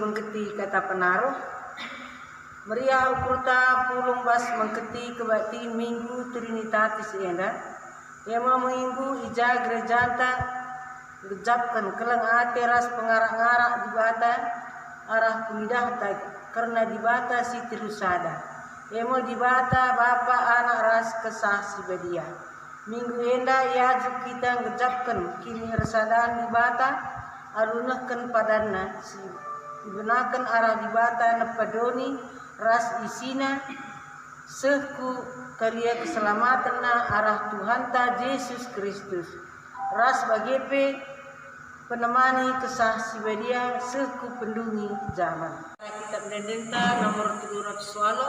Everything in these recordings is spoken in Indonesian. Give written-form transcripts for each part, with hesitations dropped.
mengketi kata penaruh meriah ukurta pulung bas mengketi kebatin minggu Trinitatis enda ema minggu ija gerejanta gejapkan kelang ate ras pengarak-ngarak di bata arah kulidah karena di bata si terusada emo di bata bapa anak ras kesah si badia minggu enda ya kita gejapkan kini resadan di bata arunahkan padanna si digunakan arah di bata nepadoni ras isina sehku karya keselamatan na arah Tuhan ta Yesus Kristus ras bagepe penemani kesah sibadia sehku pendungi zaman. Kitab Dendenta nomor 300 swalo.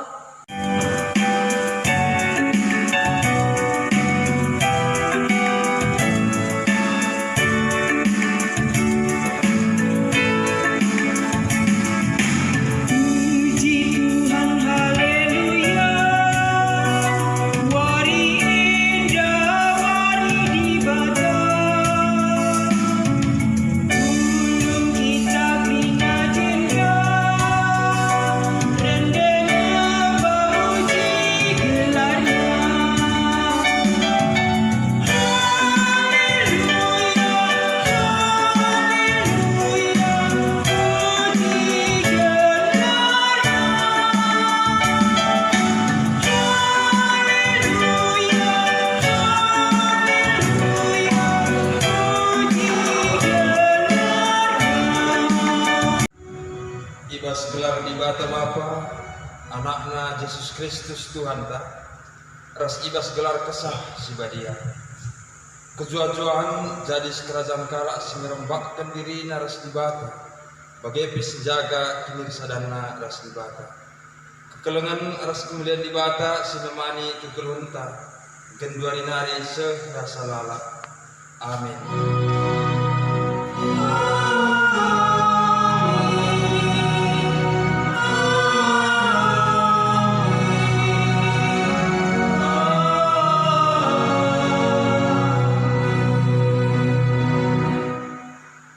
Ibas gelar di bata Bapa anakna Yesus Kristus Tuhan ta ras ibas gelar kesah si badia kejuajuan jadi sekerajaan kala si merembakkan diri ras di bata bagai sejaga kini sadana ras di bata kekelengan ras kemuliaan di bata si memani kekelunta genduari nari serasa lala amin.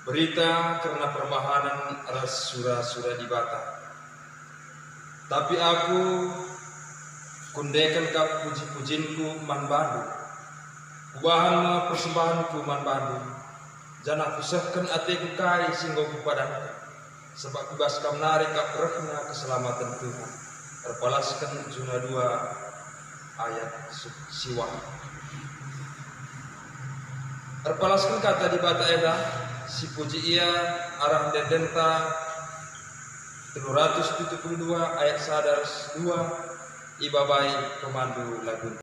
Berita karena perbahanan ras sura-sura di bata. Tapi aku kundekan kap puji-pujinku man bandu. Kubahan persembahanku man bandu. Jana kusahkan ateku kai singgo kupadakan. Sebab kubas kam narik kap rehna keselamatan Tuhan. Terpalaskan Juna 2 ayat siwa. Terpalaskan kata di bata edah si puji ia arah Dendenta 372 ayat sadar 2 ibabai pemandu lagu.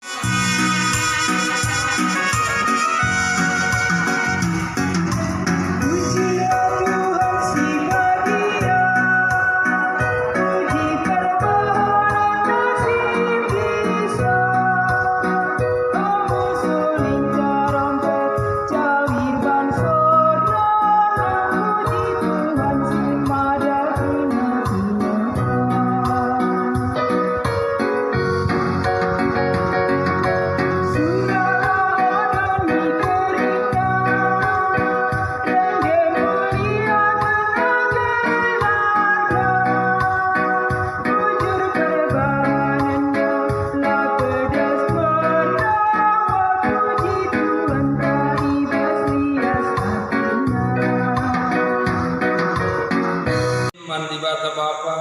Di bata Bapa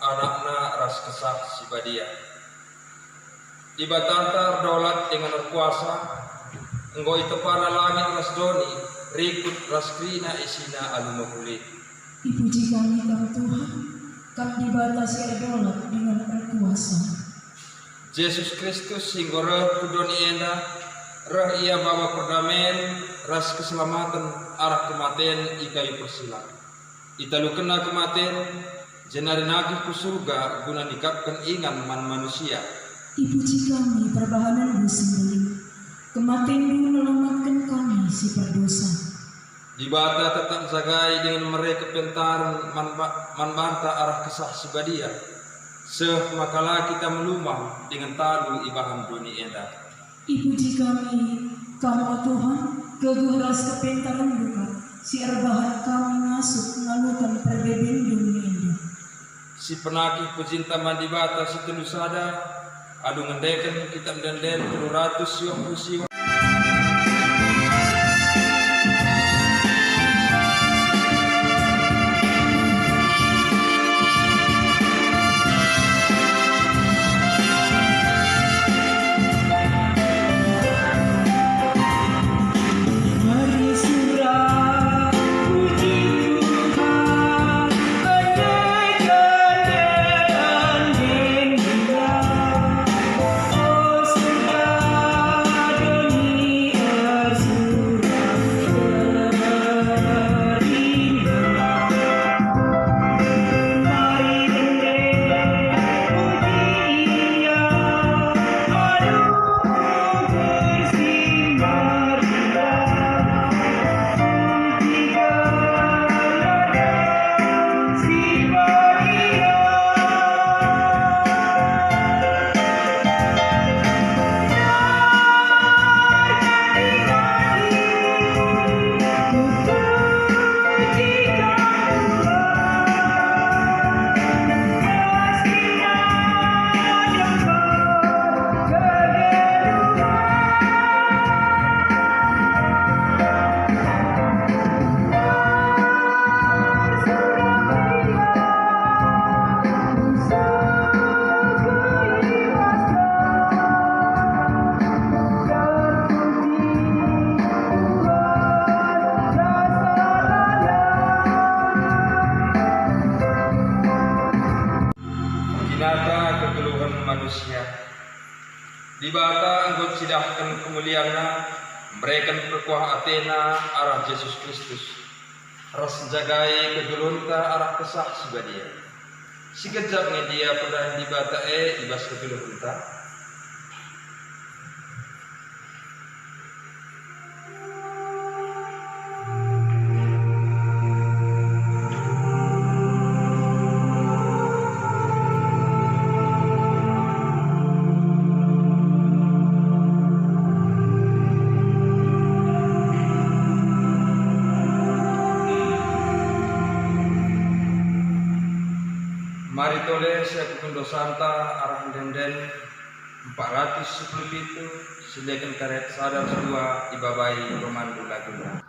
anakna ras kesah si badia di batantar daulat dengan berkuasa enggo itepana langit ras doni rikut ras krina isina alumahuli dipuji kami kami Tuhan kami dibatasi daulat dengan berkuasa Yesus Kristus singgo reh kudoni enda reh ia bawa perdamaian ras keselamatan arah kematian ikai persilang italukena kematian jenari nagih ku surga guna nikapkan ingan man manusia. Dipuji kami perbahanan sendiri kematian dulu menyelamatkan kami si berdosa. Di bata tetap jagai dengan mereka pentar man banta arah kesah sebadia. Seh makalah kita melumah dengan talu ibahan dunia enda. Dipuji kami Tuhan keguras kepentaran buka si erbahan kami masuk ngalukan perbedaan dunia. si penakih pecinta mandibata si telusada, adu ngendeken kita mendenden 200 siwa. Binata kegeluhan manusia, dibata anggot sidahkan kemuliaanna, mereka berkuah Athena arah Yesus Kristus, ras jagai kegeluhanta arah kesah sebadia, sikejap dia pada dibata ibas kegeluhanta. Mari toleh saya kukundo santa arah denden 410 itu sediakan karet sadar sedua ibabai pemandu laguna.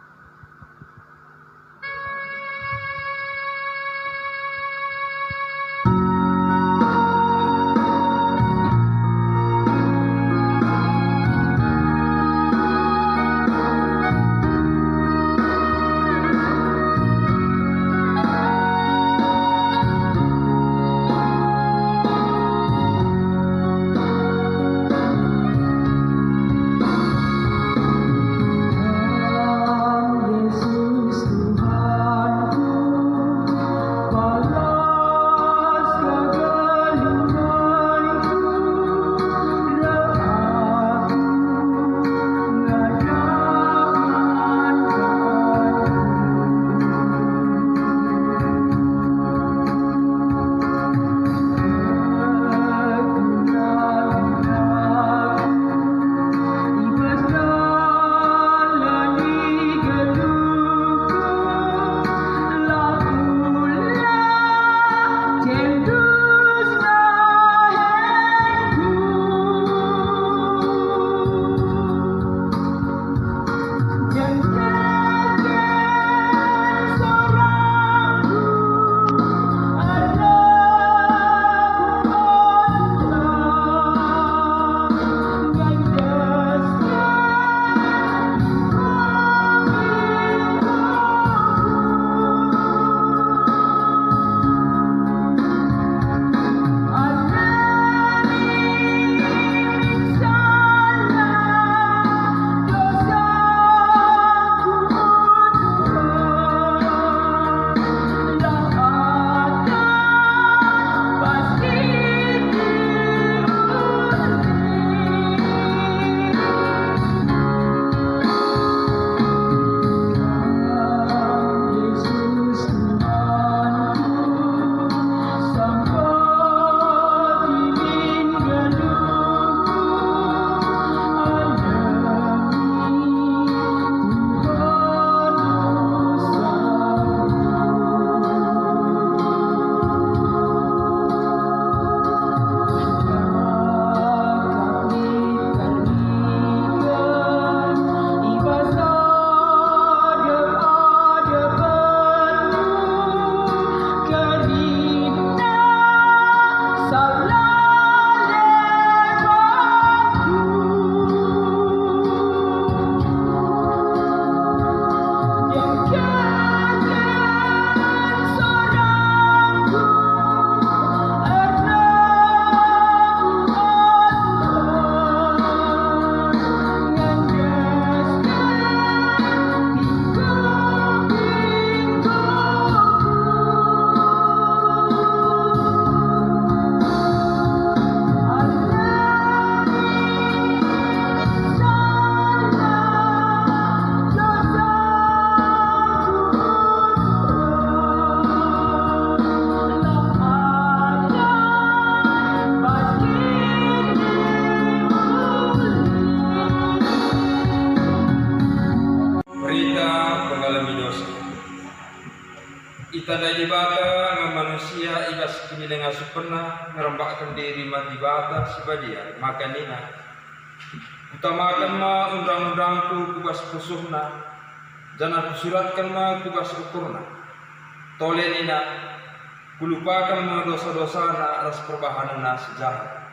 Tanda dibata manusia ibas kini dengan supena ngerembakkan diri dibata sibadia maka nina utamakan ma undang-undangku kubas kusuhna dan aku suratkan ma kubas ukurna tole nina kulupakan ma dosa-dosana atas perbahanana sejahat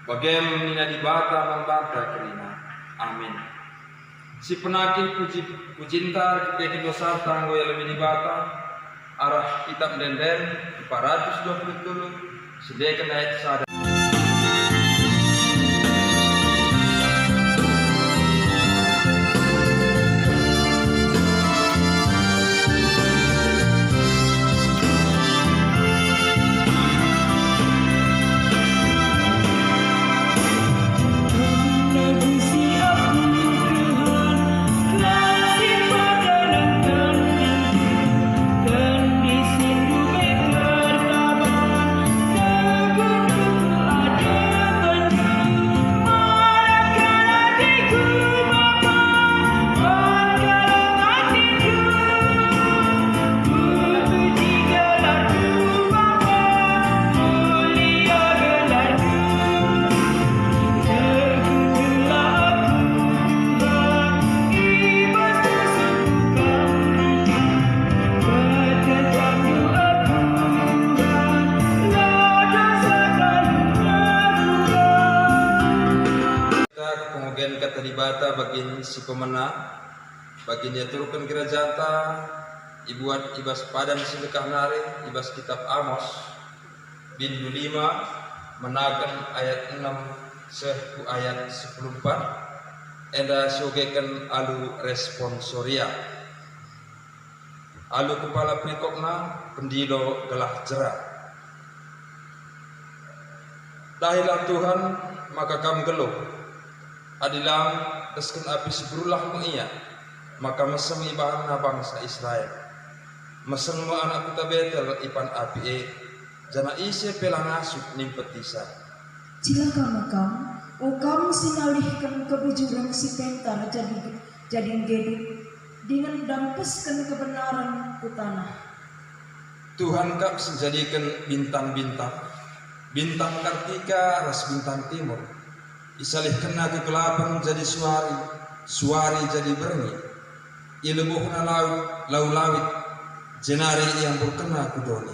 bagem nina dibata membanta kerina amin si penakih pujintar ketika dosa tanggo yang lebih dibata arah kitab denden 427 sediakan ayat sadar. Kata dibata bagin si pemenang bagin dia turunkan kerajaan ta ibuat ibas padan sedekah nari ibas kitab Amos bin 5 menakan ayat 6 sehu ayat 14 enda sogekan alu responsoria alu kepala prikopna pendilo gelah jerah dahilah Tuhan maka kamu geluh adilang desken api seberulah mu iya maka mesem ibahan na bangsa Israel mesem mu anak kuta betel ipan api jana ise pelang asuk nimpetisa Cilaka makam o kamu sinalihkan kebujuran si pentar jadi geduk dengan dampeskan kebenaran ku tanah Tuhan kap menjadikan bintang-bintang bintang Kartika ras bintang timur isalih kena kegelapan jadi suari jadi berni ilebuhna laut jenari yang berkena kudoni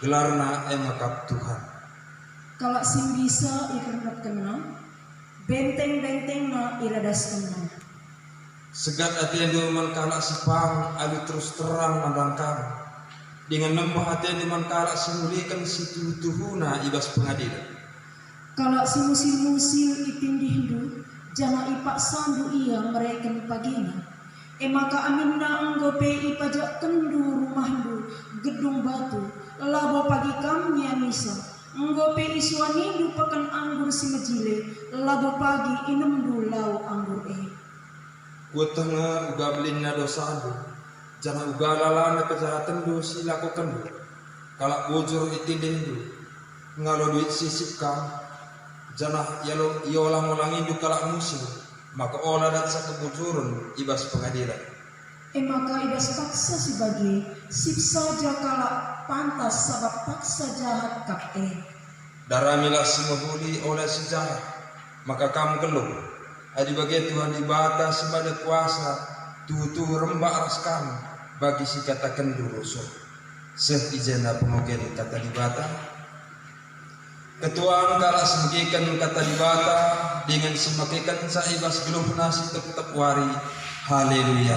gelarna emakap Tuhan kalau sim bisa ikerap kena benteng-benteng na iradas kena segat atiendu mengkalak sepang alu terus terang mandangkan dengan nembah atiendu mengkalak semulikan situ tuhuna ibas pengadilan kalau si musil-musil ipindihindu jangan ipak sandu iya mereka pagina maka aminna anggope ipajak kendu rumahdu gedung batu labo pagi kamnya misa anggope iswanidu pakan anggur si mejile labo pagi inemdu lau anggur Kutengah uga belinna dosadu jangan uga lalana kejahatan do si lakukan do kalak bujur itindihindu ngalo duit sisip kam janah yola mulangi du kalak musim maka olah dat sa kebujuran ibas pengadilan maka ibas paksa sebagai sip saja kalak pantas sabab paksa jahat kap daramilah semebuli oleh sejarah maka kamu geluh adi bagi Tuhan dibata sebada kuasa tuh rembak ras kamu bagi si katakan durusun seh ijena pengogen kata dibata ketuaan kala semegikan kata dibata dengan semakikan saibas geluh nasi tetap wari haleluya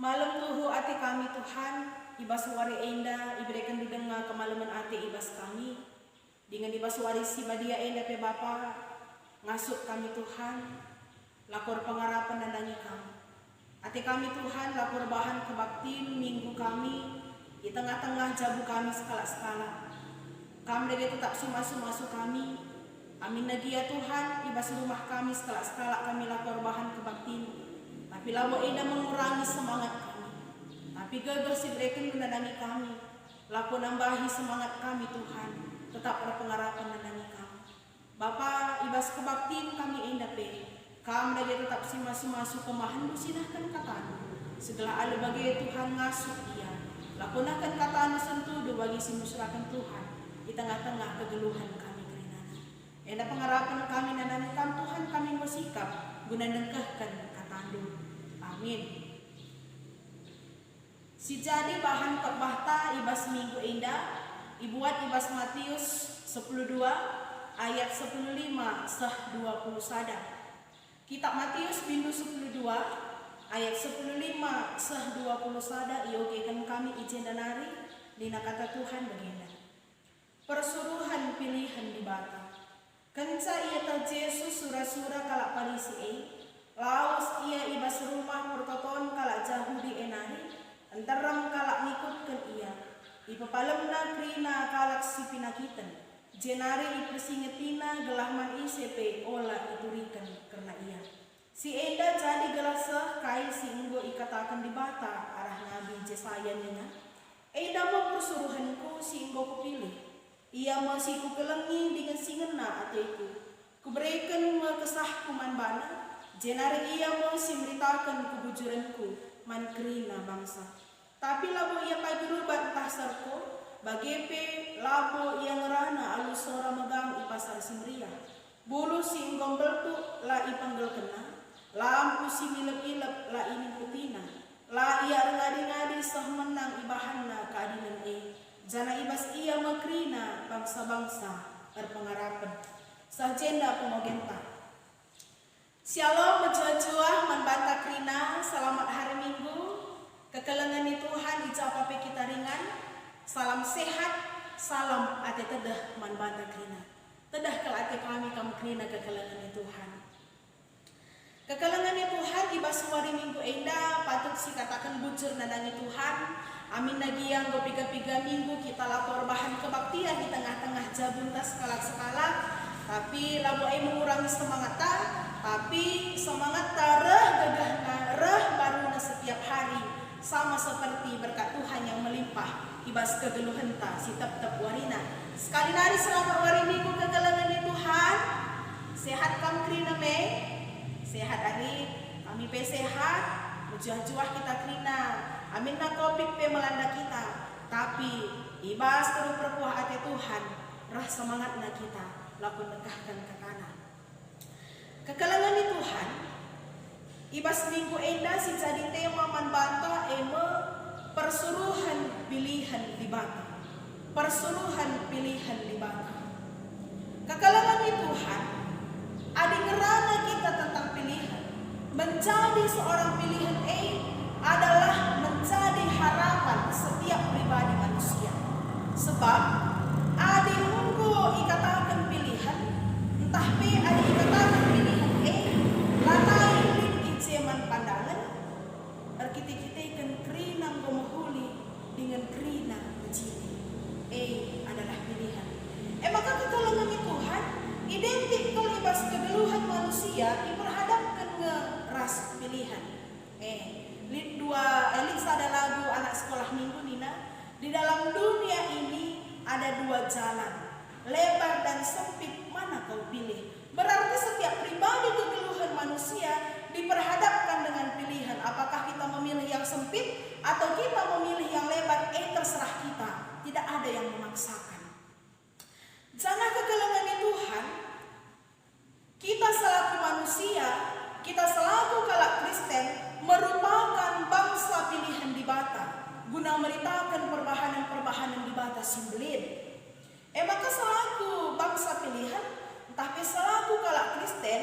Malam tuhu ati kami Tuhan, ibas wari enda, iberikan dudenga kemalaman ati ibas kami, dengan ibas wari si badia enda pe Bapa, ngasuk kami Tuhan, lakor pengarapan dan dangi kami. Ate kami Tuhan lah perubahan kebaktiin minggu kami di tengah-tengah jabu kami skala-skala. Kami lagi tetap sumasuk kami. Amin lagi ya Tuhan, ibas rumah kami skala-skala kami lah perubahan kebaktiin. Tapi labo eda mengurangi semangat kami. Tapi gagah si mereka menandangi kami. Laku nambahi semangat kami Tuhan. Tetap berpengharapan menandangi kami. Bapa ibas kebaktiin kami enda pe. Kami lagi tetap masuk kemahan silahkan katamu. Segala ala bagi Tuhan ngasuh dia. Lakunakan katamu sentuh bagi si musrakan Tuhan di tengah-tengah kegeluhan kami kerinana. Enda pengharapan kami nananikan Tuhan kami bersikap guna nengkahkan katamu. Amin. Si jadi bahan kebahta ibas minggu indah ibuat ibas Matius 10:2 ayat 10:5 sah 20 sada. Kitab Matius bindu 10:2 ayat 10:5 sah 20 sada iogekan kami ijen danari dina kata Tuhan begini. Persuruhan pilihan di bata. Kenca ia ta Yesus sura-sura kalak parisi laus ia ibas rumah pertoton kalak jauh di enari antaram kalak ngikutkan ia. Ipapalemna krina kalak si pinakiten. Jenari ipersingetina gelahman ICP olah iturikan karena ia. Si Enda jadi gelasa kai si inggo ikatakan di bata arah Nabi Yesaya nina. Enda mau persuruhanku si inggo kupilih. Ia masih kukelengi dengan singena ateku. Kuberikan kesah kumanbana. Jenari ia masih meritakan kebujuranku mankrina bangsa. Tapi labo ia pagerubat tasarko. Bagepe labo yang ngerana alus sora megang ipasar simria. Bulu si inggombel tu la ipanggel kena. Lampu si milep-ilep la ini putina. La ia ngadi-ngadi sah menang ibahanna keadilan Jana ibas ia makrina bangsa-bangsa berpengharapan. Sah jenda pemogenta. Shalom menjuah membantah krina. Selamat hari Minggu. Kekelengan Tuhan ijapape kita ringan. Salam sehat, salam ate tedah manbanta krina. Tedah kel ate kami kam krina kekelengan Tuhan. Kekelengan Tuhan ibas wari minggu enda patut si katakan bujur nandangi Tuhan. Amin lagi yang gopiga-piga minggu kita lapor bahan kebaktian di tengah-tengah jabuntas sekalak-sekalak. Tapi labo mengurangi semangat tapi semangat reh gagahna reh baru setiap hari sama seperti berkat Tuhan yang melimpah. Ibas kegeluhan ta si tep warina. Sekali nari selamat wari minggu kegelangan Tuhan. Sehat kam krina me. Sehat hari kami pe sehat. Juah-juah kita krina. Amin na covid pe melanda kita. Tapi ibas terus perkuah ate Tuhan. Rah semangat na kita. Laku negahkan ke kanan. Kegelangan Tuhan. Ibas minggu enda si jadi tema manbanta persuruhan pilihan di bata. Persuruhan pilihan di bata. Kekalangan Tuhan, adi ngerana kita tentang pilihan. Menjadi seorang pilihan adalah menjadi harapan setiap pribadi manusia. Sebab adi nunggu ikatakan pilihan, entah pe adi ikatakan pilihan lanai lin ijeman pandangan, berkiti-kitikan kerinang gomahuli dengan kerina menjadi adalah pilihan. Maka kekelengan Tuhan identik kelibas kegeluhan manusia diperhadapkan ke ras pilihan. Lihat ada lagu anak sekolah minggu Nina. Di dalam dunia ini ada dua jalan, lebar dan sempit, mana kau pilih? Berarti setiap pribadi kegeluhan manusia diperhadapkan dengan pilihan. Apakah kita memilih yang sempit atau kita memilih yang lebar? Terserah kita. Tidak ada yang memaksakan. Jangan kegelangan Tuhan. Kita selaku manusia, kita selaku kalak Kristen merupakan bangsa pilihan di bata. Guna meritakan perbahanan-perbahanan di bata simbolin. Maka selaku bangsa pilihan, tapi selaku kalak Kristen,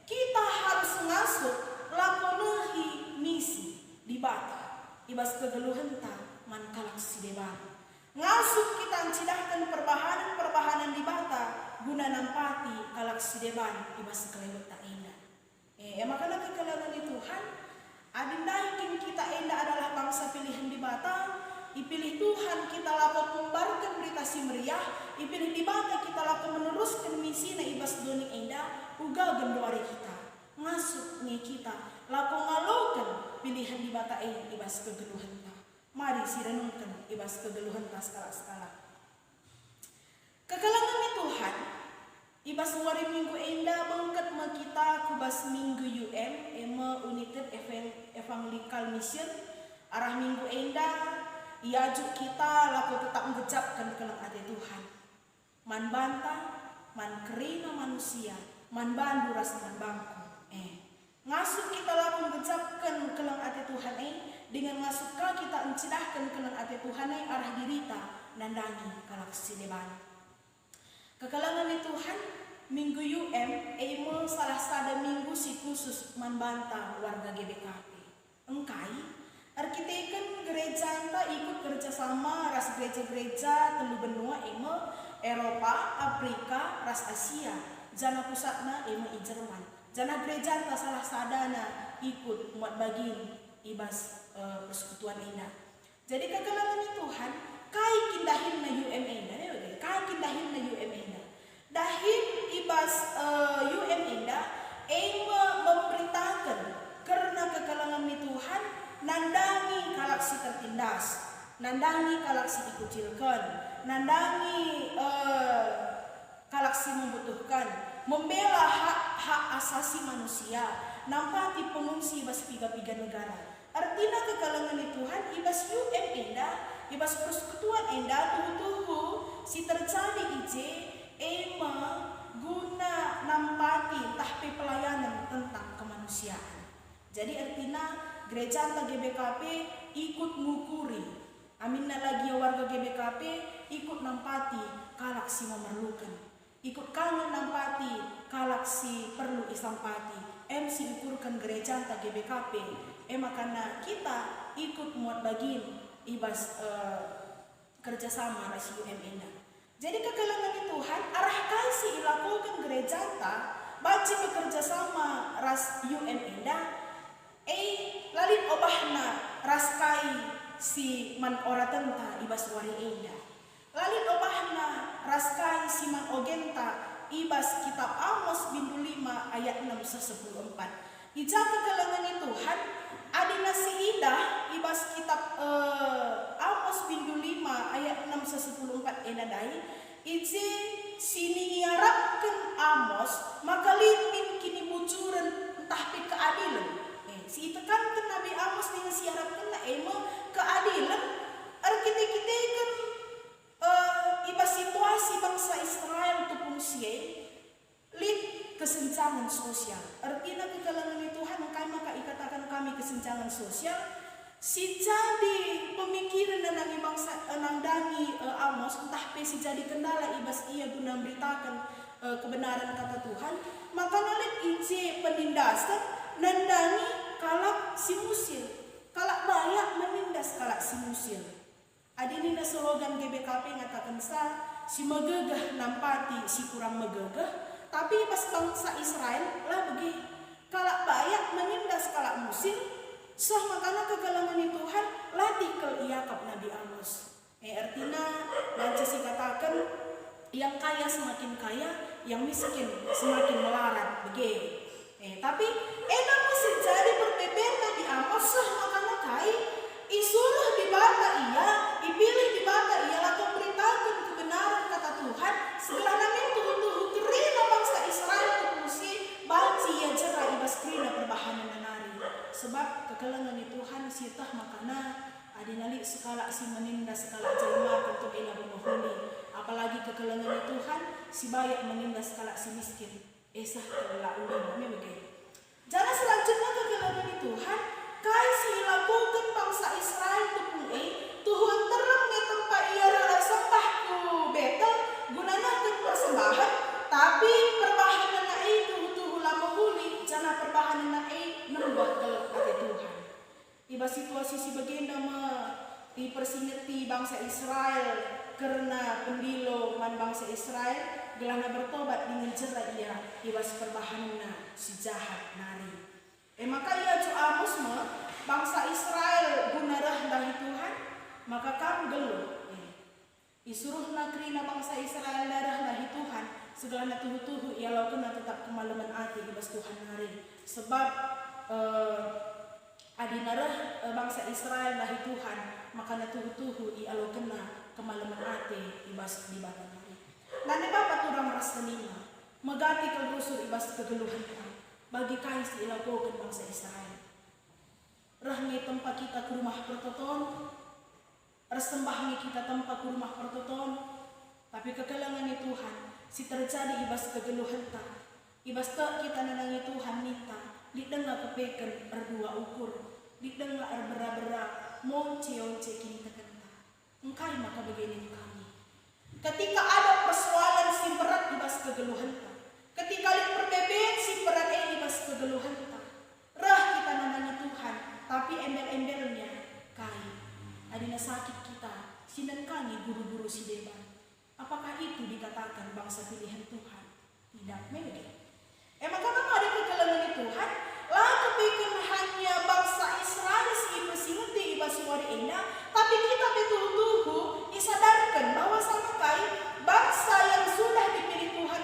kita harus ngasuh lakonehi misi di bata. Ibas kegeluhan ta man kalak si dewa. Ngasuh kita cidahkan perbahanan-perbahanan di bata guna nampati kalak si dewa ibas kelewet tak indah. Maka kekelangan Tuhan Adindai kini kita enda adalah bangsa pilihan di Bata, ipilih Tuhan kita lakukan membarkan berita si meriah, ipilih di Bata kita lakukan meneruskan misi na ibas doni enda, uga gendoari kita, ngasuk nge kita, lakukan ngalokan pilihan di Bata ibas kegeluhan ta. Mari sirenungkan ibas kegeluhan ta skala-skala. Kekalangan ni Tuhan, ibas wari minggu enda bangkat ma kita kubas minggu UM, ema United Evangelical Mission, arah minggu enda, iajuk kita laku tetap menggecapkan kelang ade Tuhan. Man bantah, man kerina manusia, man bandu ras man bangku. Ngasuk kita laku menggecapkan kelang ade Tuhan dengan ngasukka kita encidahkan kelang ade Tuhan arah dirita nandangi kalaksi deban. Kekalangan ni Tuhan, minggu UM, salah sada minggu si khusus membantah warga GBKP. Engkai, arkiteken gereja anta ikut kerjasama ras gereja-gereja telu benua Eropa, Afrika, ras Asia. Jana pusatna i Jerman. Jana gereja anta salah sadana ikut muat bagin ibas persekutuan indah. Jadi kekalangan ni Tuhan, kai kindahin na UM indah, kai kindahin na UM indah. Dahin ibas UM indah, memberitakan karena kekalangan ni Tuhan, nandangi kalaksi tertindas, nandangi kalaksi dikucilkan, nandangi kalaksi membutuhkan, membela hak asasi manusia, nampati pengungsi ibas piga-piga negara. Artinya kekalangan ni Tuhan, ibas UM indah, ibas persekutuan indah, tuhu si terjadi ije, guna nampati tahpi pelayanan tentang kemanusiaan. Jadi artinya gereja anta GBKP ikut ngukuri, aminna lagi warga GBKP ikut nampati kalaksi memerlukan, ikut kangen nampati kalaksi perlu isampati. MC ukurkan gereja anta GBKP, makana kita ikut muat bagin ibas kerjasama ras UM indah. Jadi kekalangan ni Tuhan, arah kasih ilakukan gereja anta, baca bekerja sama ras UM indah, lalin obahna ras kai si man ora tenta ibas wari indah. Lalin obahna ras kai si man ogenta ibas kitab Amos bindu 5 ayat 6 se 10:4. Ija kekalangan ni Tuhan, adina si indah ibas kitab Amos bindu 5 ayat 6 se 10:4 enadai, ije sini iarapkan Amos maka limin kini bujuran tahpi keadilan. Si itekan Nabi Amos dengan siarapkan na keadilan, arkite-kitekan ibas situasi bangsa Israel tu fungsi lid kesenjangan sosial. Artinya kekalangan ni Tuhan, maka ikatakan kami kesenjangan sosial. Si jadi pemikiran dan nangi bangsa nangdangi Amos, entah pe si jadi kendala ibas ia guna memberitakan kebenaran kata Tuhan, maka nalit ije penindasan nandangi kalak si musil, kalak bayak menindas kalak si musil. Adini na slogan GBKP ngatakan si megegah nampati si kurang megegah, tapi pas bangsa Israel lah begi kalak bayak menindas kalak musil. Sah makana kekalangan ni Tuhan latih kel iakap Nabi Amos. Artinya lanca si katakan yang kaya semakin kaya, yang miskin semakin melarat bege. Tapi namun sejadi berbebet Nabi Amos sah makana kai isulah di bata ia, ipilih di bata ia lakukan beritakan kebenaran kata Tuhan. Setelah namin tuhu-tuhu kerina bangsa Israel tuhusi banci ya jera ibas kerina perbahanan nanari. Sebab kekalangan ni Tuhan sitah makana adinali sekala si menindas sekala jelma tentu ila memohoni. Apalagi kekalangan ni Tuhan si bayak menindas sekala si miskin. Esah kelak ulun begitu. Jangan selanjutnya kekalangan ni Tuhan kai si lakukan bangsa Israel Tuhan terang ni tempat ia sembah ku betel gunanya ke persembahan, tapi perbahanan na tuhu lama huli jana perbahanan na nembah ke hati Tuhan. Iba situasi si bagenda dipersingeti bangsa Israel karena pendilo man bangsa Israel gelana bertobat dengan cerai ia ibas perbahanan si jahat nari. Maka ia cu Amos bangsa Israel guna dahi Tuhan, maka kam geluh. Isuruh nakrina bangsa Israel darah dahi Tuhan, segala tuhu-tuhu ia lakukan tetap kemalaman hati ibas Tuhan hari. Sebab adi narah bangsa Israel dahi Tuhan, maka natuhu-tuhu ia lakukan kemalaman hati ibas di batang hari. Nane bapak turang ras tenima, megati kelrusur ibas kegeluhan bagi kais ilakukan bangsa Israel. Rahmi tempat kita ke rumah pertoton, resembahnya kita tempat ke rumah pertoton, tapi kekelangan Tuhan si terjadi ibas kegeluhan ibas tak kita nenangi Tuhan minta di dengar kepeken berdua ukur, di dengar berbera monce kini terkenta. Engkai maka begini kami. Ketika ada persoalan si berat ibas kegeluhan ketika li perbebet si berat ibas kegeluhan rah kita nenangi Tuhan, tapi embel-embelnya kai. Adina sakit kita, sinan kami guru-guru si deban. Apakah itu dikatakan bangsa pilihan Tuhan? Tidak, memang. Maka memang ada kegelangan Tuhan, lah kepikan hanya bangsa Israel si bersingerti ibas suara ena, tapi kita betul-betul disadarkan bahwa sama kai bangsa yang sudah dipilih Tuhan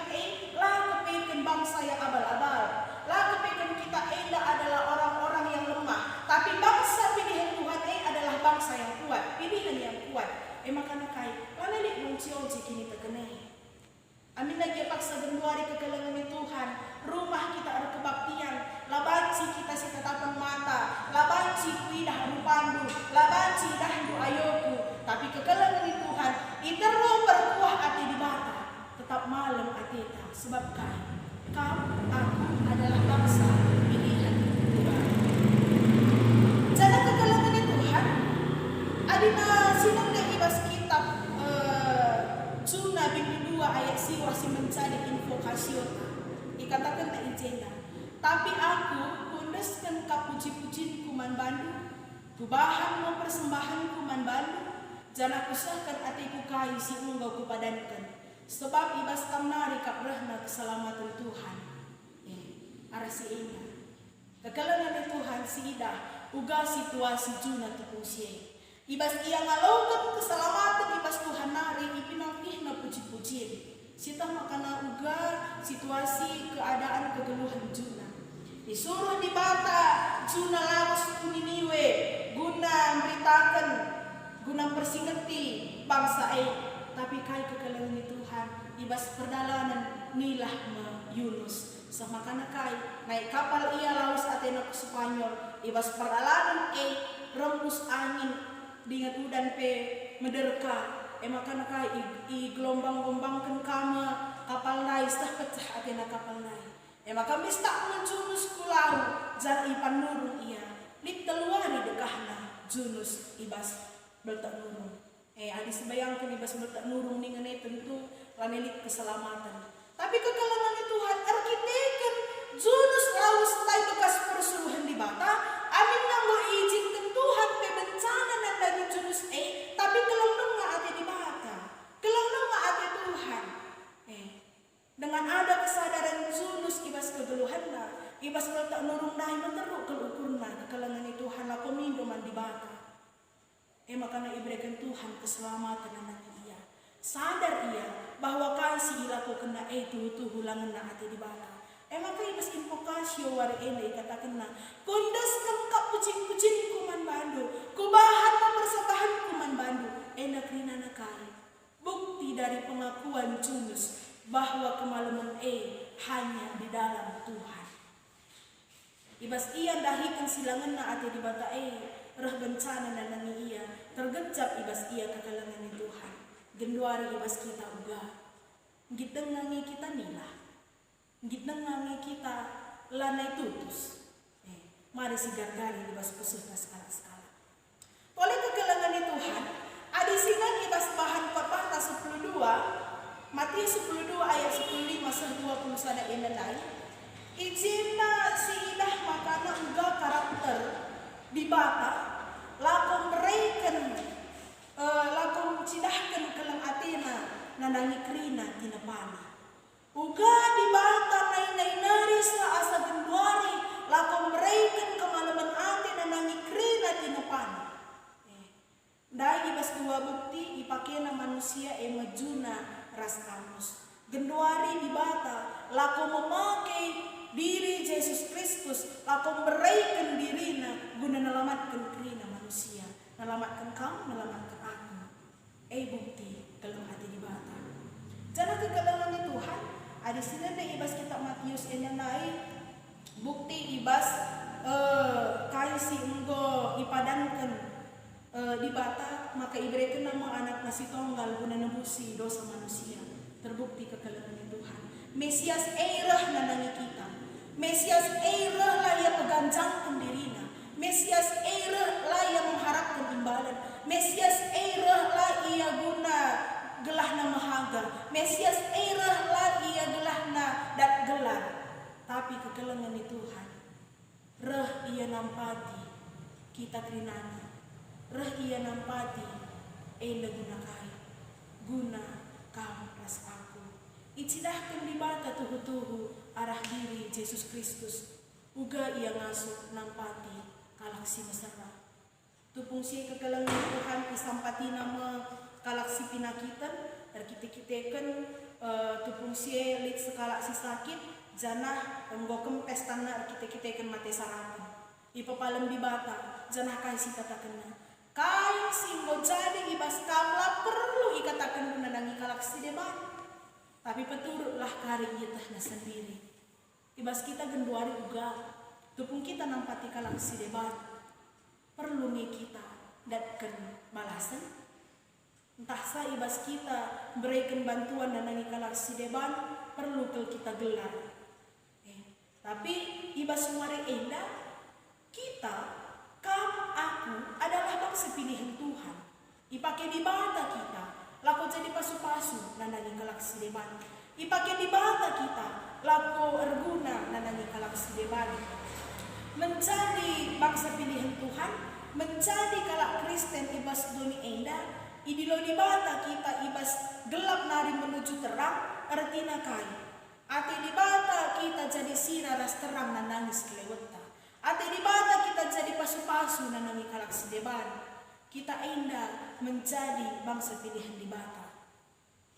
lah kepikan bangsa yang abal-abal, lah kepikan kita adalah orang-orang yang lemah, tapi bangsa pilihan Tuhan adalah bangsa yang kuat, pilihan yang kuat. Maka nakai, lanelik muncul kini terkenai. Amin lagi paksa genduari kegelangan Tuhan. Rumah kita ada kebaktian, labanci kita si tatapan mata, labanci kuidah anu pandu, labanci dahdu ayoku. Tapi kegelangan Tuhan, iteru berkuah hati di bata, tetap malam atita, sebab kau aku adalah bangsa pilihan Tuhan. Jangan kegelangan Tuhan, adina sinangga ibas kitab Juna bimbing 2 ayat siwa si menjadi invokasiota. Dikatakan na ijena. Tapi aku kundaskan kapuji-pujinku man bandu, kubahan mo persembahanku man bandu, jana kusahkan atiku kai si unggau kupadankan. Sebab ibas kamnari kaprahna keselamatan Tuhan. Arasi ina. Kekalangan Tuhan si idah, uga situasi juna tepungsiye. Ibas ia ngalaukan keselamatan ibas Tuhan nari ipinang-pihna puji-puji. Sita makana uga situasi keadaan kegeluhan juna. Disuruh dibata juna lawas kuniniwe guna memberitakan, guna persingeti bangsa tapi kai kegeluhan Tuhan ibas perdalanan nilah Yunus. Semakana kai naik kapal ia lawas Athena ke Spanyol ibas perdalanan rembus angin dengan udan mederka. Maka nakai i gelombang-gelombangkan kama kapal nai stah pecah Athena kapal nai. Maka mista menjunus pulau jar ipan nurung ia lik teluari dekahna junus ibas beltak nurung. Adi sebayangkan ibas beltak nurung ningali tentu lanelik keselamatan. Tapi kekalangan Tuhan arkiteken junus laus tai bekas persuruhan di bata. Amin nanggo izinkan Tuhan pe bencana nan dagi junus tapi kelong nga ate di bata. Kelong nga ate Tuhan. Dengan ada kesadaran junus ibas kegeluhanna, ibas beltak nurung nahi menteruk kelukurna kekalangan Tuhan la komindo man di bata. Maka na iberikan Tuhan keselamatan anak ia. Sadar ia bahwa kasih ilaku kena tuhu langan na ate di bata. Maka ibas invokasio wari katakan na kundaskan ka pucing-pucing kuman bandu, kubahan persembahan kuman bandu. Nakrina na kari bukti dari pengakuan junus bahwa kemalaman hanya di dalam Tuhan. Ibas ia dahikan silangan na ate di bata rah bencana na nangi ia tergejap ibas ia kekalangan Tuhan. Genduari ibas kita uga gidengangi kita nilah, gidengangi kita lanai tutus. Mari si gargali ibas peserta skala-skala. Oleh kekalangan Tuhan, adi singan ibas bahan khotbah 12 Matius 12 ayat 15 20 sada lain. Izinna si idah makana uga karakter di bata lakom mereken lakom cidahkan kelang Athena nanangi krina tinapani. Uga di bata nai naris na asa genduari lakom mereken pana. Dai ibas dua bukti ipakena manusia majuna ras kamus. Genduari di bata lako memakai diri Yesus Kristus, lako beraikan dirina guna nelamatkan kerina manusia, nelamatkan kamu, nelamatkan aku. Bukti kalau hati di bata. Jangan kekalangan Tuhan. Ada sini deh ibas kitab Matius enanai bukti ibas kaisi enggo ipadankan di bata maka iberikan nama anak nasi tonggal guna nebusi dosa manusia. Terbukti kekalangan Tuhan. Mesias eirah nanangi kita. Mesias eirah lah yang peganjangkan dirina. Mesias eirah lah yang mengharapkan imbalan. Mesias eirah lah ia guna gelahna mahaga. Mesias eirah lah ia gelahna dat gelar. Tapi kekalangan Tuhan. Reh ia nampati kita trinana. Reh ia nampati enda guna kai. Guna kamu ras aku. Icidahkan di bata tuhu-tuhu arah diri Yesus Kristus. Uga ia ngasuh nampati kalaksi mesara. Tupung si kekalangan Tuhan isampati nama kalaksi pinakitan. Kita-kitakan tupung si lit sekalaksi sakit. Janah enggo kempes tanah kita-kitakan mati sarapan. Ipapalem di bata. Janah kai si katakan. Kai singgo jadi ibas kamla perlu ikatakan menandangi kalaksi debat. Tapi peturutlah kari kita na sendiri. Ibas kita genduari uga. Tupung kita nampati kalaksi debat. Perlu nih kita datkan balasan. Entah sa ibas kita berikan bantuan menandangi kalaksi debat. Perlu ke kita gelar. Tapi ibas sumare enda kita kamu, aku adalah bangsa pilihan Tuhan. Ipakai di bata kita, lako jadi pasu-pasu nanangi kalaksi deban. Ipakai di bata kita, lako erguna nanangi kalaksi deban. Menjadi bangsa pilihan Tuhan, menjadi kalak Kristen ibas doni enda, idilo di bata kita ibas gelap nari menuju terang, artinya kai. Ati di bata kita jadi sinar ras terang nanangis keleweta. Ati di bata kita jadi pasu-pasu nanangi kalaksi deban. Kita indah menjadi bangsa pilihan di bata.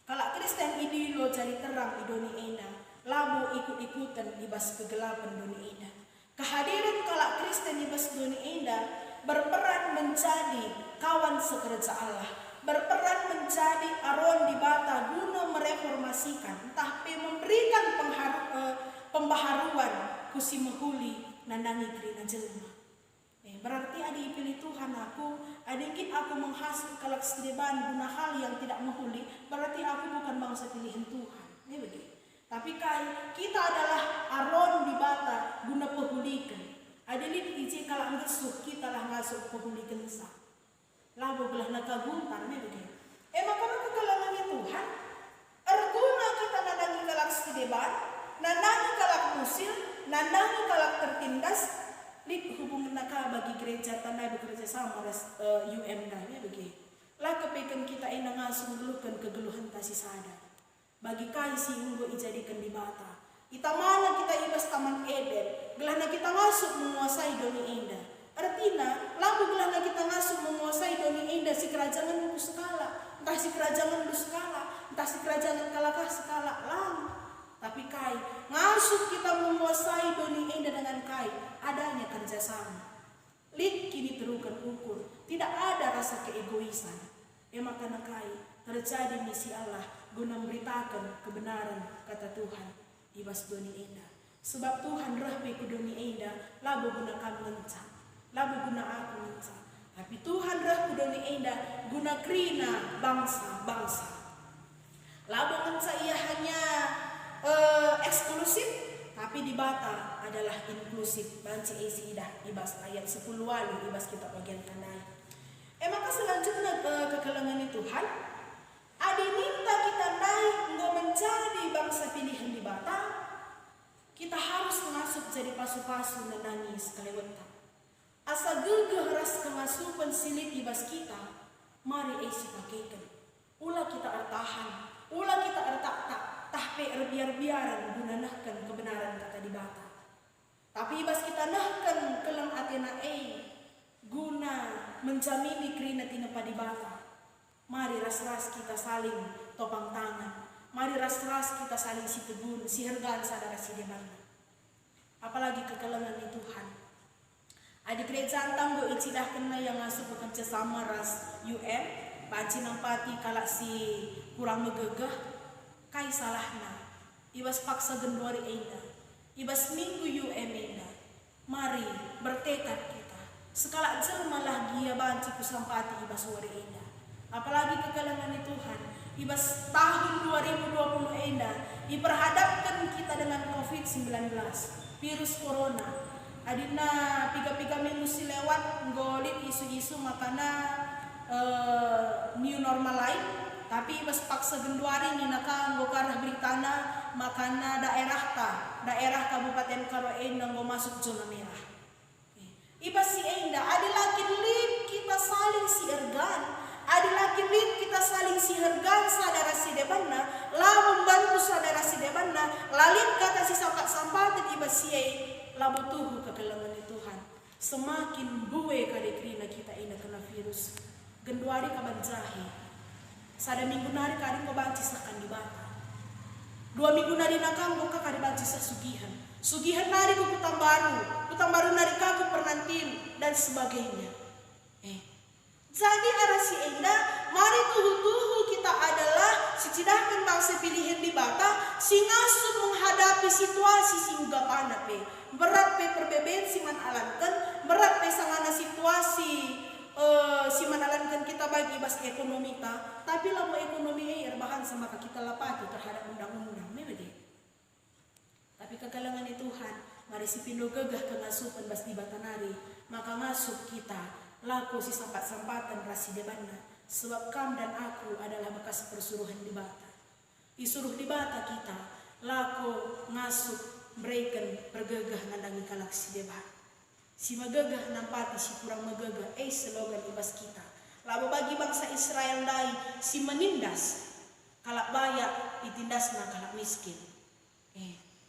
Kalak Kristen idilo jadi terang idoni indah. Labu ikut-ikutan ibas kegelapan doni indah. Kehadiran kalak Kristen ibas doni indah berperan menjadi kawan sekerja Allah. Berperan menjadi aron di bata guna mereformasikan. Tapi memberikan pembaharuan kusimahuli nandangi kerina jelma. Berarti ada pilih Tuhan aku, adikit aku menghasil kalaksi deban guna hal yang tidak menghuli, berarti aku bukan bangsa pilihan Tuhan. Ini begitu. Tapi kai kita adalah aron di bata guna pehulikan. Adikit iji kalau ngesuk kita lah ngasuh pehulikan sah. Lalu belah nakaguntar ini begitu. Maka kekalangan Tuhan, erguna kita nandangi kalaksi deban, nandangi kalak musil, nandangi kalak tertindas. Lik hubungan naka bagi gereja tanah bekerja sama UM dah begitu. Lah kepekan kita ina ngasung geluhkan kegeluhan tasi sadar. Bagi kai si unggo ijadikan di bata. Ita mana kita ibas taman Eden, gelana kita ngasuh menguasai doni indah. Artinya, lalu gelana kita ngasuh menguasai doni indah si kerajaan lu skala, entah si kerajaan lu skala, entah si kerajaan kalakah skala lang. Tapi kai ngasuh kita menguasai doni indah dengan kai adanya kerjasama. Lid kini terukan ukur, tidak ada rasa keegoisan. Maka kai terjadi misi Allah guna memberitakan kebenaran kata Tuhan ibas doni indah. Sebab Tuhan rahbe ku doni indah labu guna kami ngencang, labu guna aku ngencang. Tapi Tuhan rah ku doni indah guna krina bangsa-bangsa. Labu ngencang ia hanya eksklusif, tapi di bata adalah inklusif. Banci isi idah ibas ayat 10 wali ibas kita bagian kanai. Maka selanjutnya kekalangan Tuhan, adi minta kita naik nggak menjadi bangsa pilihan di bata, kita harus masuk jadi pasu-pasu dan nangis kelewatan. Asa gegeh ras kemasukan silit ibas kita, mari isi pakaikan. Ulah kita ertahan, ulah kita ertak-tak. Tahpe erbiar-biaran guna nahkan kebenaran kata di bata. Tapi ibas kita nahkan kelang atena guna menjamini kerina tina padibata. Mari ras-ras kita saling topang tangan. Mari ras-ras kita saling sitegun, sihergaan sadara sidebanna. Apalagi kegalangan ni Tuhan. Adi gereja antang go icidah kena yang ngasuh bekerja sama ras UN, banci nampati kalak si kurang megegah, kai salahna. Ibas paksa genduari enda, ibas minggu UN enda. Mari bertekad kita. Sekala jelma lah gia banci kusampati ibas wari enda. Apalagi kegalangan ni Tuhan. Ibas tahun 2020 enda diperhadapkan kita dengan COVID-19, virus corona. Adina piga-piga minggu si lewat ngolit isu-isu makana new normal lain. Tapi ibas paksa genduari ni naka nggokarah beritana makana daerah Kabupaten Karo enda ngo masuk zona merah. Ibas si enda ada lagi lip kita saling si ergan. Ada lagi lip kita saling sihergan sadara sidebanna, la membantu sadara sidebanna, lalit kata si sampat tiba siai, la butuh kegelangan Tuhan. Semakin buwe kadekrina kita ina kena virus. Genduari kabanjahi. Sada minggu nari kari kobanci sakan di bata. 2 minggu nari nakang boka kari banci sa sugihan. Sugihan nari ku putang baru nari kaku pernantin dan sebagainya. Jadi arasi enda, mari tuhu-tuhu kita adalah secidahkan bangsa pilihan di bata, singasuh menghadapi situasi singga pana pe. Berat pe perbeben siman alankan, berat pe sangana situasi siman alankan kita bagi bas ekonomi ta, tapi lama ekonomi bahan sama kita lapati terhadap undang-undang, memang. Tapi kegalangan Tuhan, mari si pindo gegah kengasupan bas di bata nari, maka ngasup kita. Laku si sampat-sampatan rasi debanna, sebab kam dan aku adalah bekas persuruhan di bata. Disuruh di bata kita, laku ngasup berikan bergegah nandangi kalak si deban. Si megegah nampati si kurang megegah, slogan ibas kita. Lalu bagi bangsa Israel dai, si menindas, kalak bayak ditindasna kalak miskin.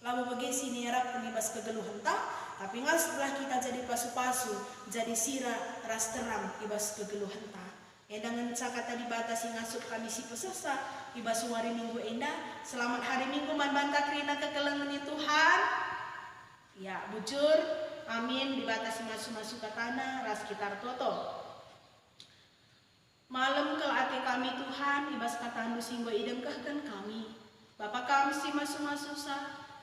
Lalu bagi si nierap penibas kegeluhan tak. Tapi nggak setelah kita jadi pasu-pasu, jadi sirah ras terang ibas kegeluhan ta. Dengan cakata dibatasi ngasup kami si pesesa, ibas hari minggu enda, selamat hari minggu manbanta krina kegelangan Tuhan. Ya bujur, amin dibatasi masuk-masuk ke tanah ras kitar toto. Malam ke ate kami Tuhan, ibas katandu singgo idengkahkan kami. Bapak kami si masuk-masuk sa.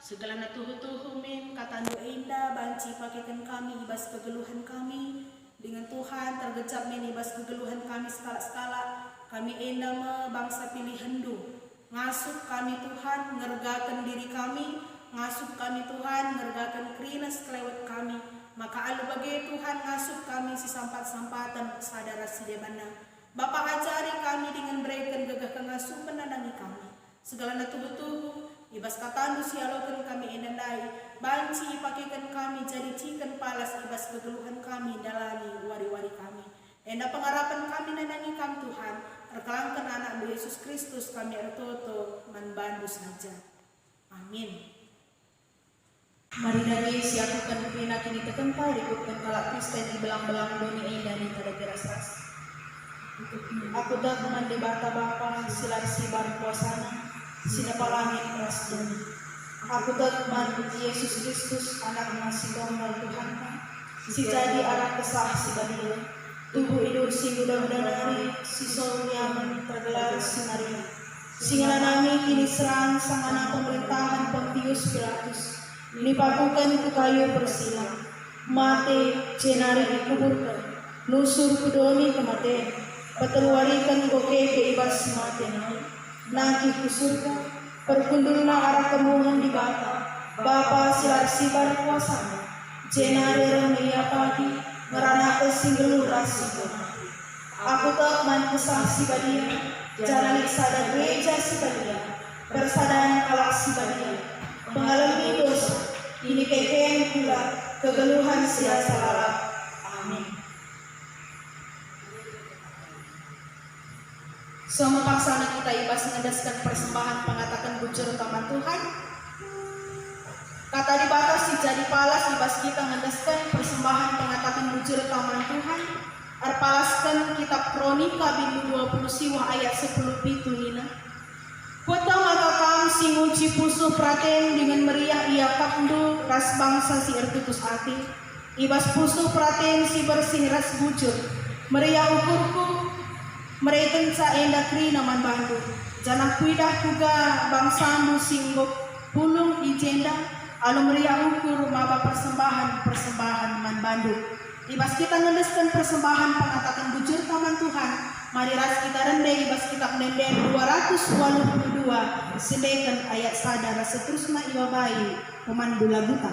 Segala natuhu-tuhu min katandu indah banci pakaikan kami ibas kegeluhan kami dengan Tuhan tergecap min ibas kegeluhan kami skala-skala kami indah me bangsa pilihan du ngasup kami Tuhan ngergakan diri kami ngasup kami Tuhan ngergakan krinas kelewat kami maka alu bagi Tuhan ngasup kami si sampat-sampatan sadara si debana Bapak ajari kami dengan berikan gegah kengasupan nandangi kami segala natuhu-tuhu ibas katandu sialokan kami enandai, banci pakaikan kami jadi cikan palas ibas kegeluhan kami dalani wari-wari kami. Enda pengharapan kami nandangi kami Tuhan, terkelangkan anak Yesus Kristus kami ertoto manbandu saja. Amin. Mari dari siapukan kena kini terkempal dikutkan kalak Kristen di belang-belang doni enda ni tada gerasas. Aku dah mandi bata bapa silar sibar puasana. Sinapalangin ras duni. Aku takman Yesus Kristus anak nasi tunggal Tuhan si jadi arah kesah si badia tubuh idur si muda-muda nari si sol nyaman tergelar sinaria singala nami kini serang sangana pemerintahan Pontius Pilatus dipakukan ke kayu persilang mate cenari dikuburkan nusur kudoni kematian peteluarikan goke ke ibas mate nangki ke surga, perkundulna arah kemuhan di bata, Bapa silar sibar kuasana, jenare remia pagi, merana kesinggelu rasi mati. Aku tak man kesah si badia, jalani sada gereja si badia, persadahan kalak si badia, mengalami dosa, ini kekean pula, kegeluhan sia salala. Amin. Sama paksana kita ibas mengedaskan persembahan pengatakan bujur taman Tuhan. Kata dibatas si jadi palas ibas kita mengedaskan persembahan persembahan pengatakan bujur taman Tuhan. Arpalaskan kitab Kronika bindu 20 siwah ayat 10 pitu nina. Kota maka kam singuci pusu praten dengan meriah ia kapdu ras bangsa si ertutus ati. Ibas pusu praten si bersih ras bujur. Meriah ukurku mereken sa enda kri naman bandu. Janah kuidah kuga bangsamu singgok pulung ijenda. Alu meriah ukur maba persembahan man bandu. Ibas kita ngendeskan persembahan pengatakan bujur taman Tuhan. Mari ras kita rendeng ibas kitab Denden 282 sedekan ayat sadara seterusnya iwabai pemandu laguta.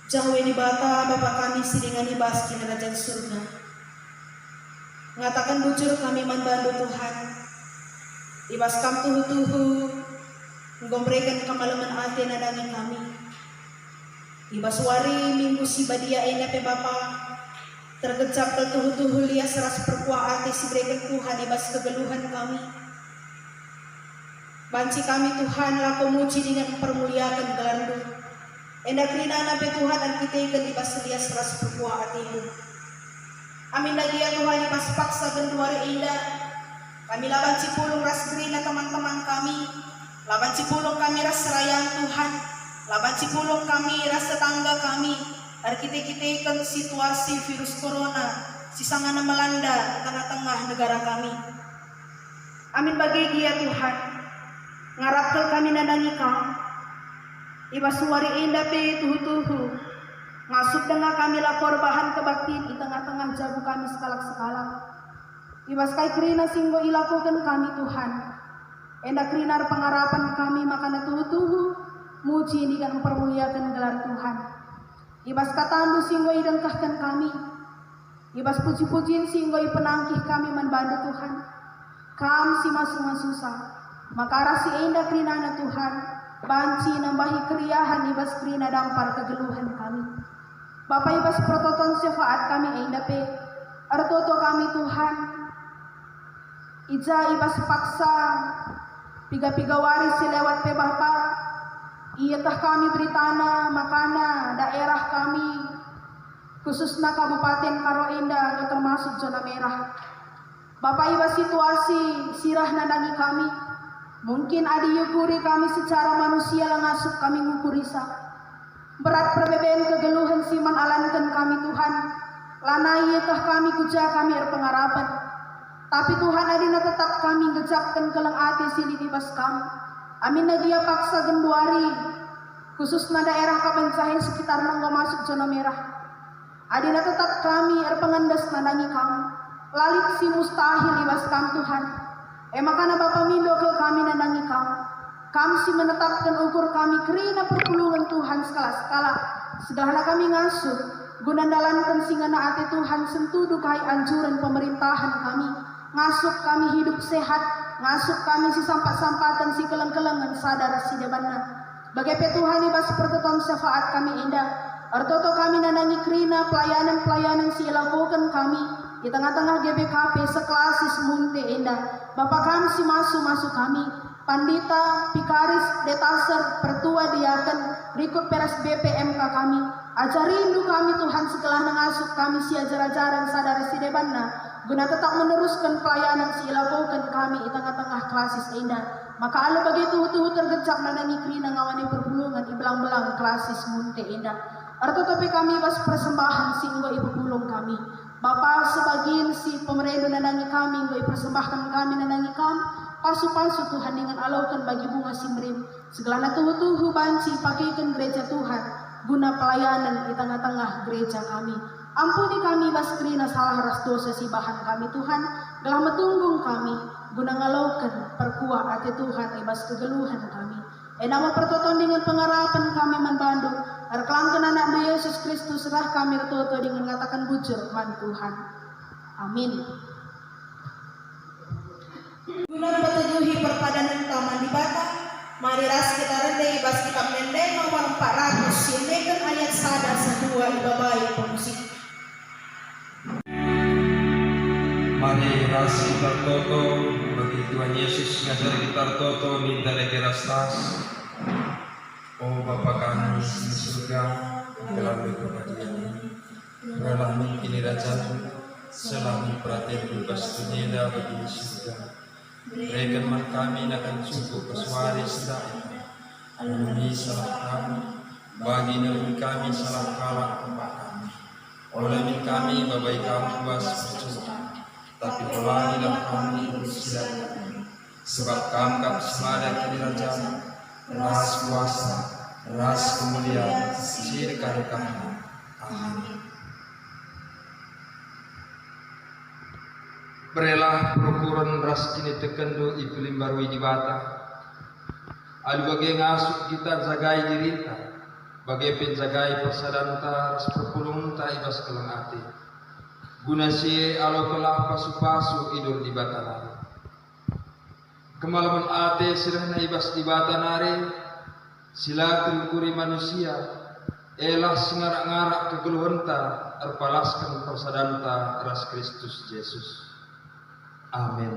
Jauh ini bata Bapak kami sidingan ibas kina rajang surga. Mengatakan bujur kami manbandu Tuhan. Ibas kam tuhu-tuhu menggombreken kamalaman ate nadangin kami. Ibas wari minggu si badia ena pe Bapa tergecap tuhu-tuhu lias ras perkuah ate si breken Tuhan ibas kegeluhan kami. Banci kami Tuhan laku muji dengan permuliakan gelarmu. Endak rinana pe Tuhan dan kita ikan ibas lias ras perkuah atimu. Amin lagi ya Tuhan ibas paksa genduari indah. Kami laban cipulung ras gerina teman-teman kami. Laban cipulung kami ras serayang Tuhan. Laban cipulung kami ras tetangga kami. Dar kita ikan situasi virus corona sisangana melanda di tengah-tengah negara kami. Amin bagi ya Tuhan. Ngarapkel kami nadangi kau. Ibas suari indah pe tuhu-tuhu. Ngasup dengan kami lapor bahan kebaktiin di tengah-tengah jago kami sekalak-sekalak. Ibas kai krina singgo ilakukan kami Tuhan. Endak krinar pengarapan kami makana tuhu-tuhu. Muji dengan mempermuliakan gelar Tuhan. Ibas katandu singgo idengkahkan kami. Ibas puji-pujiin singgo penangkih kami manbandu Tuhan. Kam si masung-susah. Maka rasi indah krinana Tuhan. Banci nambahi keriahan ibas krina dampar kegeluhan kami. Bapak ibas prototon syafaat kami indah pe. Artoto kami Tuhan. Ija ibas paksa. Piga-piga waris lewat pe Bapa. Iya tah kami beritana makana daerah kami. Khususnya Kabupaten Karo Indah yang termasuk zona merah. Bapak ibas situasi sirah nadangi kami. Mungkin adi yukuri kami secara manusia langasuk kami ngukurisa. Berat perbedaan kegeluhan siman alankan kami Tuhan. Lanai kah kami kuja kami pengarapan. Tapi Tuhan adina tetap kami ngejapkan keleng ati sili dibas kami. Amin nagia paksa genduari. Khususnya daerah kabancahin sekitar nanggo masuk zona merah. Adina tetap kami pengendas nadangi kami. Lalit si mustahil dibas kami Tuhan. Makana Bapa mindo ke kami nandangi kami. Kami si menetapkan ukur kami kerina perpulungan Tuhan skala-skala. Sedahlah kami ngasuh. Gunandalankan singana ati Tuhan sentudu kai anjuran pemerintahan kami. Ngasuh kami hidup sehat. Ngasuh kami si sampat-sampatan si keleng-kelengan sadar si jabanna. Bagai Tuhan ibas pertoton syafaat kami indah. Artoto kami nandangi kerina pelayanan-pelayanan si lakukan kami. Di tengah-tengah GBKP seklasis munte indah. Bapak kami si masuk kami. Pandita, Pikaris, Detaser, Pertua Diaken, Rikut Peres BPMK kami, ajari rindu kami Tuhan setelah mengasuh kami si ajar-ajaran sadar si debanna, guna tetap meneruskan pelayanan si ilakukan kami di tengah-tengah klasis indah. Maka Allah bagi tuhu-tuhu tergecap nanangi krina ngawani perpulungan di belang-belang klasis munte indah. Artotopi kami bas persembahan si enggo ibu pulung kami. Bapa sebagian si pemerintah nanangi kami enggo persembahkan kami nanangi kami. Pasu-pasu Tuhan dengan alaukan bagi bunga simrim. Segala tuhu-tuhu banci pakaikan gereja Tuhan guna pelayanan di tengah-tengah gereja kami. Ampuni kami baskrina salah ras dosa si bahan kami Tuhan. Gelah metunggung kami guna ngalaukan perkuah hati Tuhan ibas kegeluhan kami. Nama pertoton dengan pengarapan kami manbandu. Erkelangkan anak Yesus Kristus serah kami retoto dengan mengatakan bujur man Tuhan. Amin. Guna peteguhi perpadanan taman di Bata, mari ras kita rendai bas kitab Mendeng nomor 400 sindekan ayat 1 2 ibabai pemusik. Mari ras kita toto bagi Tuhan Yesus ngajar kita toto minta lekeras tas. Oh Bapa kami di surga, dalam kebahagiaan, beralah mungkin rajamu, selalu perhatian bebas dunia bagi surga. Berikan man kami akan cukup kesuari sedang. Ampuni salah kami, bagi nabi kami salah kalah kepada kami. Oleh kami babai kami buas percuma, tapi ulangilah kami bersilat. Sebab kami semada kini rajamu, ras kuasa, ras kemuliaan, sirkan kami. Amin. Berelah prokuron ras kini tekendu iklim barui di Bata. Alu bagai ngasuk kita jagai dirita, bagai penjagai persadanta ras perpulung ta ibas kelang ati. Guna si alo kelah pasu-pasu idur di Bata nari. Kemalaman ate sirahna ibas di Bata nari, sila terukuri manusia, elah singarak-ngarak kegeluhanta, erpalaskan persadanta ras Kristus Yesus. Amin.